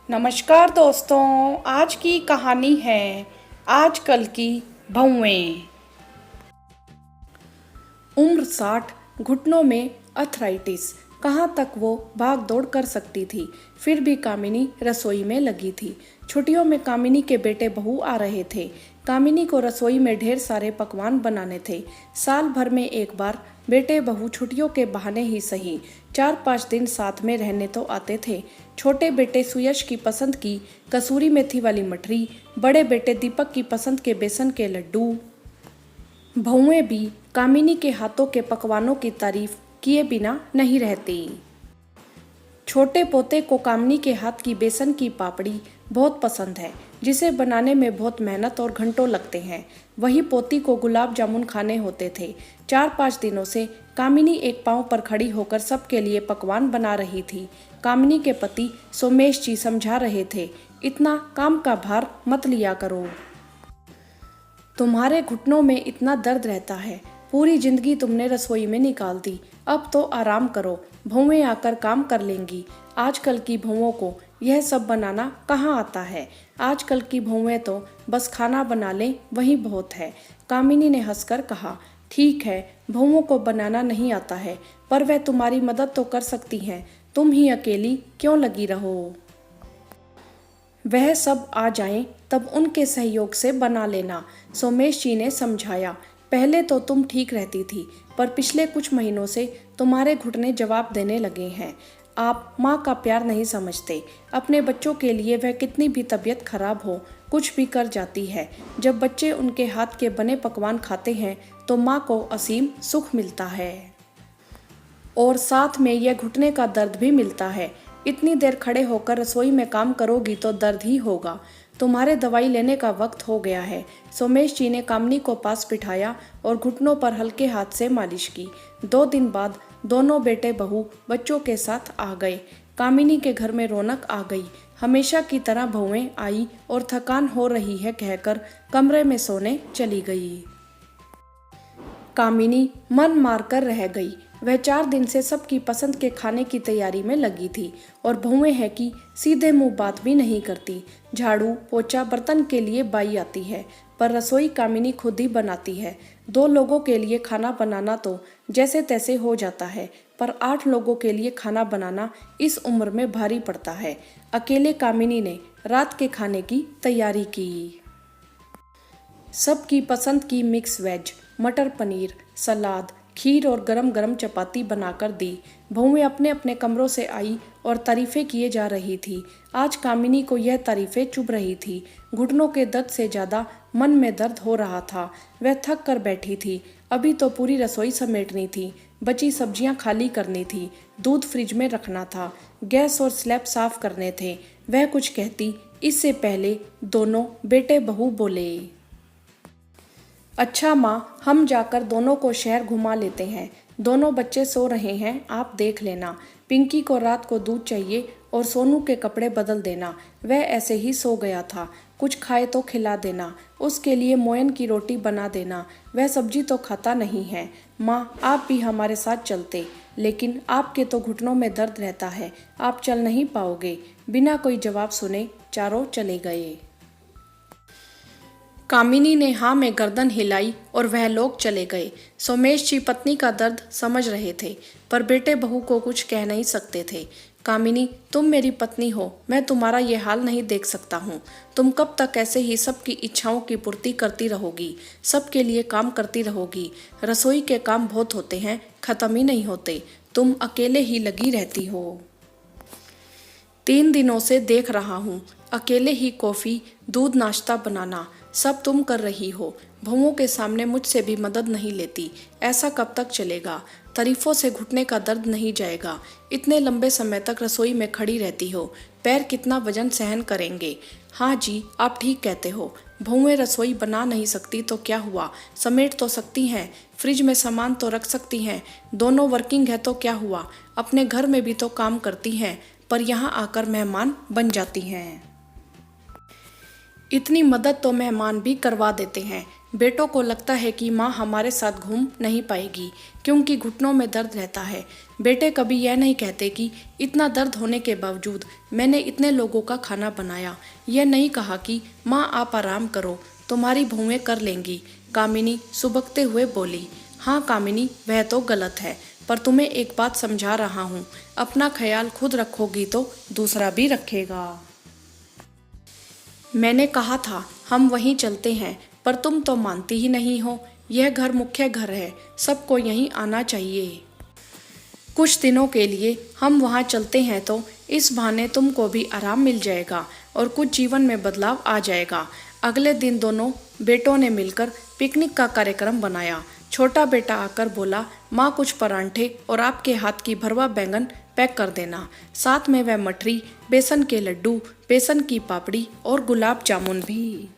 नमस्कार दोस्तों, आज की कहानी है आजकल की बहुएं। उम्र 60, घुटनों में अर्थराइटिस। कहाँ तक वो भाग दौड़ कर सकती थी, फिर भी कामिनी रसोई में लगी थी। छुट्टियों में कामिनी के बेटे बहू आ रहे थे। कामिनी को रसोई में ढेर सारे पकवान बनाने थे। साल भर में एक बार बेटे बहू छुट्टियों के बहाने ही सही 4-5 दिन साथ में रहने तो आते थे। छोटे बेटे सुयश की पसंद की कसूरी मेथी वाली मठरी, बड़े बेटे दीपक की पसंद के बेसन के लड्डू। बहुएं भी कामिनी के हाथों के पकवानों की तारीफ किए बिना नहीं रहती। छोटे पोते को कामिनी के हाथ की बेसन की पापड़ी बहुत पसंद है, जिसे बनाने में बहुत मेहनत और घंटों लगते हैं। वही पोती को गुलाब जामुन खाने होते थे। 4-5 दिनों से कामिनी एक पांव पर खड़ी होकर सबके लिए पकवान बना रही थी। कामिनी के पति सोमेश जी समझा रहे थे, इतना काम का भार मत लिया करो। तुम्हारे घुटनों में इतना दर्द रहता है, पूरी जिंदगी तुमने रसोई में निकाल दी, अब तो आराम करो, बहुएं आकर काम कर लेंगी। आजकल की बहुओं को यह सब बनाना कहाँ आता है। आजकल की बहुएं तो बस खाना बना लें वही बहुत है। कामिनी ने हंसकर कहा, ठीक है, बहुओं को बनाना नहीं आता है, पर वह तुम्हारी मदद तो कर सकती हैं। तुम ही अकेली क्यों लगी रहो। वह सब आ जाएं तब उनके सहयोग से बना लेना, सोमेश जी ने समझाया। पहले तो तुम ठीक रहती थी, पर पिछले कुछ महीनों से तुम्हारे घुटने जवाब देने लगे हैं। आप माँ का प्यार नहीं समझते। अपने बच्चों के लिए वह कितनी भी तबीयत खराब हो, कुछ भी कर जाती है। जब बच्चे उनके हाथ के बने पकवान खाते हैं तो माँ को असीम सुख मिलता है, और साथ में यह घुटने का दर्द भी मिलता है। इतनी देर खड़े होकर रसोई में काम करोगी तो दर्द ही होगा। तुम्हारे दवाई लेने का वक्त हो गया है। सोमेश जी ने कामिनी को पास बिठाया और घुटनों पर हल्के हाथ से मालिश की। 2 दिन बाद दोनों बेटे बहू बच्चों के साथ आ गए। कामिनी के घर में रौनक आ गई। हमेशा की तरह बहुएं आई और थकान हो रही है कहकर कमरे में सोने चली गई। कामिनी मन मारकर रह गई। वह 4 दिन से सबकी पसंद के खाने की तैयारी में लगी थी, और बहुएं हैं कि सीधे मुंह बात भी नहीं करती। झाड़ू पोछा बर्तन के लिए बाई आती है, पर रसोई कामिनी खुद ही बनाती है। 2 लोगों के लिए खाना बनाना तो जैसे तैसे हो जाता है, पर 8 लोगों के लिए खाना बनाना इस उम्र में भारी पड़ता है। अकेले कामिनी ने रात के खाने की तैयारी की। सबकी पसंद की मिक्स वेज, मटर पनीर, सलाद, खीर और गरम गरम चपाती बनाकर दी। बहुएं अपने अपने कमरों से आई और तारीफें किए जा रही थी। आज कामिनी को यह तारीफें चुभ रही थी। घुटनों के दर्द से ज़्यादा मन में दर्द हो रहा था। वह थक कर बैठी थी। अभी तो पूरी रसोई समेटनी थी, बची सब्जियां खाली करनी थी, दूध फ्रिज में रखना था, गैस और स्लैब साफ करने थे। वह कुछ कहती, इससे पहले दोनों बेटे बहू बोले, अच्छा माँ, हम जाकर दोनों को शहर घुमा लेते हैं। दोनों बच्चे सो रहे हैं, आप देख लेना। पिंकी को रात को दूध चाहिए और सोनू के कपड़े बदल देना, वह ऐसे ही सो गया था। कुछ खाए तो खिला देना। उसके लिए मोयन की रोटी बना देना, वह सब्जी तो खाता नहीं है। माँ, आप भी हमारे साथ चलते, लेकिन आपके तो घुटनों में दर्द रहता है, आप चल नहीं पाओगे। बिना कोई जवाब सुने चारों चले गए। कामिनी ने हाँ में गर्दन हिलाई और वह लोग चले गए। सोमेश जी पत्नी का दर्द समझ रहे थे, पर बेटे बहू को कुछ कह नहीं सकते थे। कामिनी, तुम मेरी पत्नी हो, मैं तुम्हारा ये हाल नहीं देख सकता हूँ। तुम कब तक ऐसे ही सबकी इच्छाओं की पूर्ति करती रहोगी, सबके लिए काम करती रहोगी। रसोई के काम बहुत होते हैं, खत्म ही नहीं होते। तुम अकेले ही लगी रहती हो। 3 दिनों से देख रहा हूँ, अकेले ही कॉफ़ी, दूध, नाश्ता बनाना सब तुम कर रही हो। बहुओं के सामने मुझसे भी मदद नहीं लेती। ऐसा कब तक चलेगा। तारीफों से घुटने का दर्द नहीं जाएगा। इतने लंबे समय तक रसोई में खड़ी रहती हो, पैर कितना वजन सहन करेंगे। हाँ जी, आप ठीक कहते हो। बहुएं रसोई बना नहीं सकती तो क्या हुआ, समेट तो सकती हैं, फ्रिज में सामान तो रख सकती हैं। दोनों वर्किंग है तो क्या हुआ, अपने घर में भी तो काम करती हैं, पर यहाँ आकर मेहमान बन जाती हैं। इतनी मदद तो मेहमान भी करवा देते हैं, बेटों को लगता है कि माँ हमारे साथ घूम नहीं पाएगी क्योंकि घुटनों में दर्द रहता है। बेटे कभी यह नहीं कहते कि इतना दर्द होने के बावजूद मैंने इतने लोगों का खाना बनाया। यह नहीं कहा कि माँ आप आराम करो, तुम्हारी बहुएं कर लेंगी। कामिनी सुबकते हुए बोली, हाँ कामिनी, वह तो गलत है, पर तुम्हें एक बात समझा रहा हूँ, अपना ख्याल खुद रखोगी तो दूसरा भी रखेगा। मैंने कहा था हम वहीं चलते हैं, पर तुम तो मानती ही नहीं हो। यह घर मुख्य घर है, सबको यहीं आना चाहिए। कुछ दिनों के लिए हम वहाँ चलते हैं तो इस बहाने तुमको भी आराम मिल जाएगा और कुछ जीवन में बदलाव आ जाएगा। अगले दिन दोनों बेटों ने मिलकर पिकनिक का कार्यक्रम बनाया। छोटा बेटा आकर बोला, माँ कुछ परांठे और आपके हाथ की भरवा बैंगन पैक कर देना, साथ में वह मठरी, बेसन के लड्डू, बेसन की पापड़ी और गुलाब जामुन भी।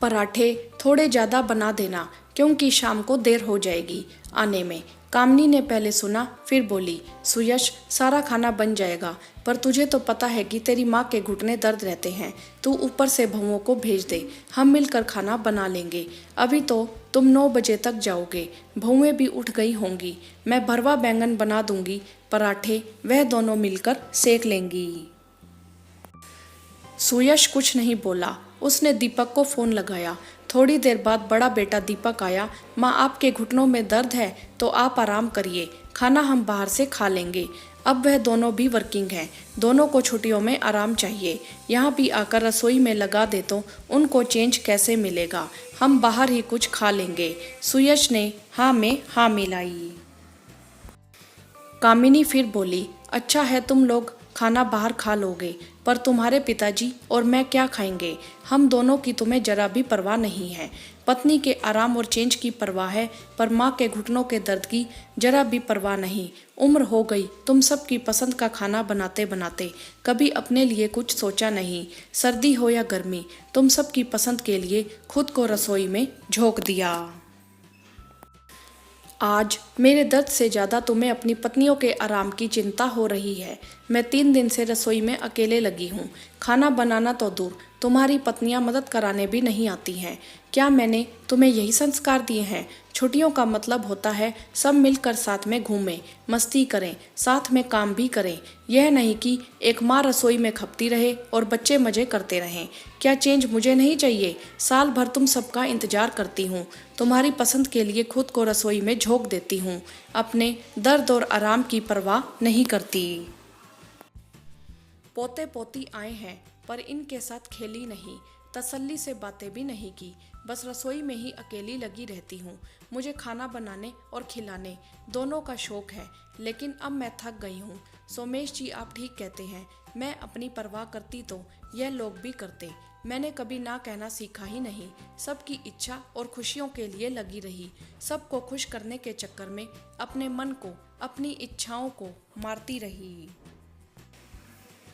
पराठे थोड़े ज़्यादा बना देना क्योंकि शाम को देर हो जाएगी आने में। कामनी ने पहले सुना फिर बोली, सुयश सारा खाना बन जाएगा, पर तुझे तो पता है कि तेरी माँ के घुटने दर्द रहते हैं। तू ऊपर से बहुओं को भेज दे, हम मिलकर खाना बना लेंगे। अभी तो तुम 9 बजे तक जाओगे, बहुएं भी उठ गई होंगी। मैं भरवा बैंगन बना दूंगी, पराठे वह दोनों मिलकर सेक लेंगी। सुयश कुछ नहीं बोला। उसने दीपक को फोन लगाया। थोड़ी देर बाद बड़ा बेटा दीपक आया। माँ आपके घुटनों में दर्द है तो आप आराम करिए, खाना हम बाहर से खा लेंगे। अब वह दोनों भी वर्किंग हैं, दोनों को छुट्टियों में आराम चाहिए। यहाँ भी आकर रसोई में लगा दे तो उनको चेंज कैसे मिलेगा, हम बाहर ही कुछ खा लेंगे। सुयश ने हाँ में हाँ मिलाई। कामिनी फिर बोली, अच्छा है तुम लोग खाना बाहर खा लोगे, पर तुम्हारे पिताजी और मैं क्या खाएंगे? हम दोनों की तुम्हें जरा भी परवाह नहीं है। पत्नी के आराम और चेंज की परवाह है, पर माँ के घुटनों के दर्द की जरा भी परवाह नहीं। उम्र हो गई, तुम सबकी पसंद का खाना बनाते बनाते कभी अपने लिए कुछ सोचा नहीं। सर्दी हो या गर्मी, तुम सबकी पसंद के लिए खुद को रसोई में झोंक दिया। आज मेरे दर्द से ज़्यादा तुम्हें अपनी पत्नियों के आराम की चिंता हो रही है। मैं 3 दिन से रसोई में अकेले लगी हूँ। खाना बनाना तो दूर, तुम्हारी पत्नियाँ मदद कराने भी नहीं आती हैं। क्या मैंने तुम्हें यही संस्कार दिए हैं? छुट्टियों का मतलब होता है सब मिलकर साथ में घूमें, मस्ती करें, साथ में काम भी करें। यह नहीं कि एक माँ रसोई में खपती रहे और बच्चे मजे करते रहें। क्या चेंज मुझे नहीं चाहिए? साल भर तुम सबका इंतजार करती हूँ, तुम्हारी पसंद के लिए खुद को रसोई में झोंक देती हूँ, अपने दर्द और आराम की परवाह नहीं करती। पोते पोती आए हैं, पर इनके साथ खेली नहीं, तसल्ली से बातें भी नहीं की, बस रसोई में ही अकेली लगी रहती हूँ। मुझे खाना बनाने और खिलाने दोनों का शौक है, लेकिन अब मैं थक गई हूँ। सोमेश जी आप ठीक कहते हैं, मैं अपनी परवाह करती तो यह लोग भी करते। मैंने कभी ना कहना सीखा ही नहीं, सबकी इच्छा और खुशियों के लिए लगी रही। सबको खुश करने के चक्कर में अपने मन को, अपनी इच्छाओं को मारती रही।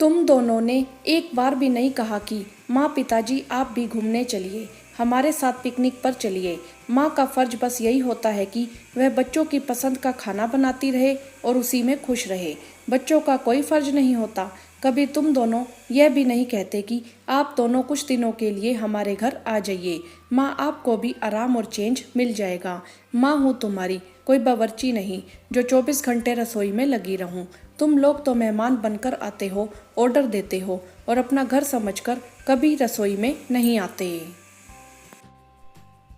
तुम दोनों ने एक बार भी नहीं कहा कि माँ पिताजी आप भी घूमने चलिए, हमारे साथ पिकनिक पर चलिए। माँ का फर्ज बस यही होता है कि वह बच्चों की पसंद का खाना बनाती रहे और उसी में खुश रहे। बच्चों का कोई फर्ज नहीं होता। कभी तुम दोनों यह भी नहीं कहते कि आप दोनों कुछ दिनों के लिए हमारे घर आ जाइए, माँ आपको भी आराम और चेंज मिल जाएगा। माँ हूँ तुम्हारी, कोई बावर्ची नहीं जो 24 घंटे रसोई में लगी रहूं। तुम लोग तो मेहमान बनकर आते हो, ऑर्डर देते हो और अपना घर समझकर कभी रसोई में नहीं आते।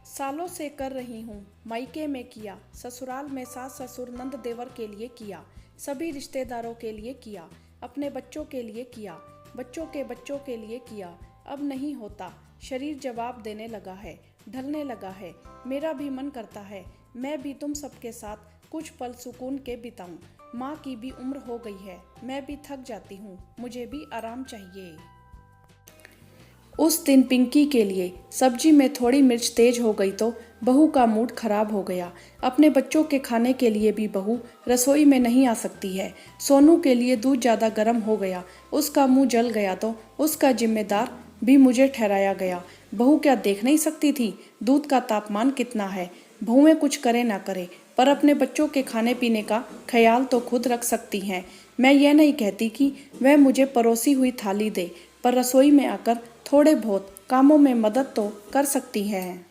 सालों से कर रही हूँ, मायके में किया, ससुराल में सास ससुर नंद देवर के लिए किया, सभी रिश्तेदारों के लिए किया, अपने बच्चों के लिए किया, बच्चों के बच्चों के लिए किया। अब नहीं होता, शरीर जवाब देने लगा है, ढलने लगा है। मेरा भी मन करता है मैं भी तुम सबके साथ कुछ पल सुकून के बिताऊं। माँ की भी उम्र हो गई है, मैं भी थक जाती हूँ, मुझे भी आराम चाहिए। उस दिन पिंकी के लिए सब्जी में थोड़ी मिर्च तेज हो गई तो बहू का मूड खराब हो गया। अपने बच्चों के खाने के लिए भी बहू रसोई में नहीं आ सकती है। सोनू के लिए दूध ज़्यादा गर्म हो गया, उसका मुंह जल गया तो उसका जिम्मेदार भी मुझे ठहराया गया। बहू क्या देख नहीं सकती थी दूध का तापमान कितना है? बहुएं कुछ करे ना करे, पर अपने बच्चों के खाने पीने का ख्याल तो खुद रख सकती हैं। मैं यह नहीं कहती कि वह मुझे परोसी हुई थाली दे, पर रसोई में आकर थोड़े बहुत कामों में मदद तो कर सकती है।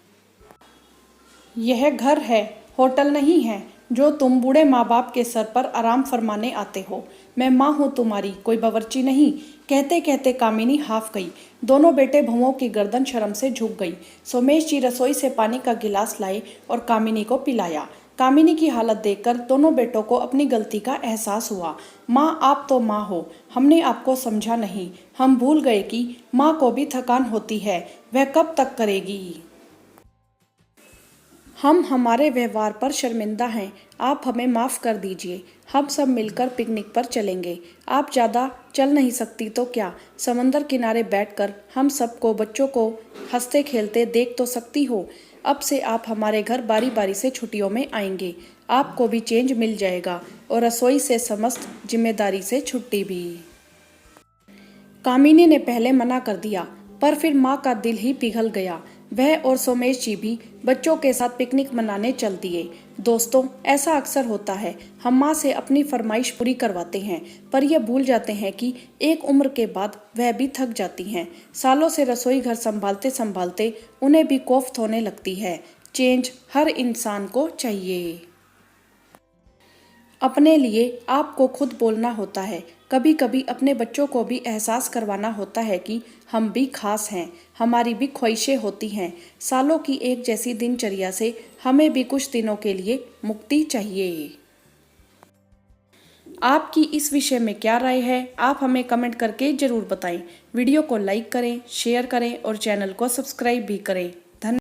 यह घर है, होटल नहीं है जो तुम बूढ़े माँ बाप के सर पर आराम फरमाने आते हो। मैं माँ हूँ तुम्हारी, कोई बावर्ची नहीं। कहते कहते कामिनी हाफ गई। दोनों बेटे बहुओं की गर्दन शर्म से झुक गई। सोमेश जी रसोई से पानी का गिलास लाए और कामिनी को पिलाया। कामिनी की हालत देखकर दोनों बेटों को अपनी गलती का एहसास हुआ। माँ, आप तो माँ हो, हमने आपको समझा नहीं। हम भूल गए कि माँ को भी थकान होती है, वह कब तक करेगी। हम हमारे व्यवहार पर शर्मिंदा हैं, आप हमें माफ़ कर दीजिए। हम सब मिलकर पिकनिक पर चलेंगे। आप ज़्यादा चल नहीं सकती तो क्या, समंदर किनारे बैठकर हम सबको बच्चों को हंसते खेलते देख तो सकती हो। अब से आप हमारे घर बारी बारी से छुट्टियों में आएंगे। आपको भी चेंज मिल जाएगा और रसोई से समस्त जिम्मेदारी से छुट्टी भी। कामिनी ने पहले मना कर दिया, पर फिर माँ का दिल ही पिघल गया। वह और सोमेश जी भी बच्चों के साथ पिकनिक मनाने चल दिए। दोस्तों, ऐसा अक्सर होता है, हम माँ से अपनी फरमाइश पूरी करवाते हैं, पर यह भूल जाते हैं कि एक उम्र के बाद वह भी थक जाती हैं। सालों से रसोई घर संभालते संभालते उन्हें भी कोफ्त होने लगती है। चेंज हर इंसान को चाहिए। अपने लिए आपको खुद बोलना होता है। कभी कभी अपने बच्चों को भी एहसास करवाना होता है कि हम भी खास हैं, हमारी भी ख्वाहिशें होती हैं। सालों की एक जैसी दिनचर्या से हमें भी कुछ दिनों के लिए मुक्ति चाहिए। आपकी इस विषय में क्या राय है, आप हमें कमेंट करके ज़रूर बताएं। वीडियो को लाइक करें, शेयर करें और चैनल को सब्सक्राइब भी करें।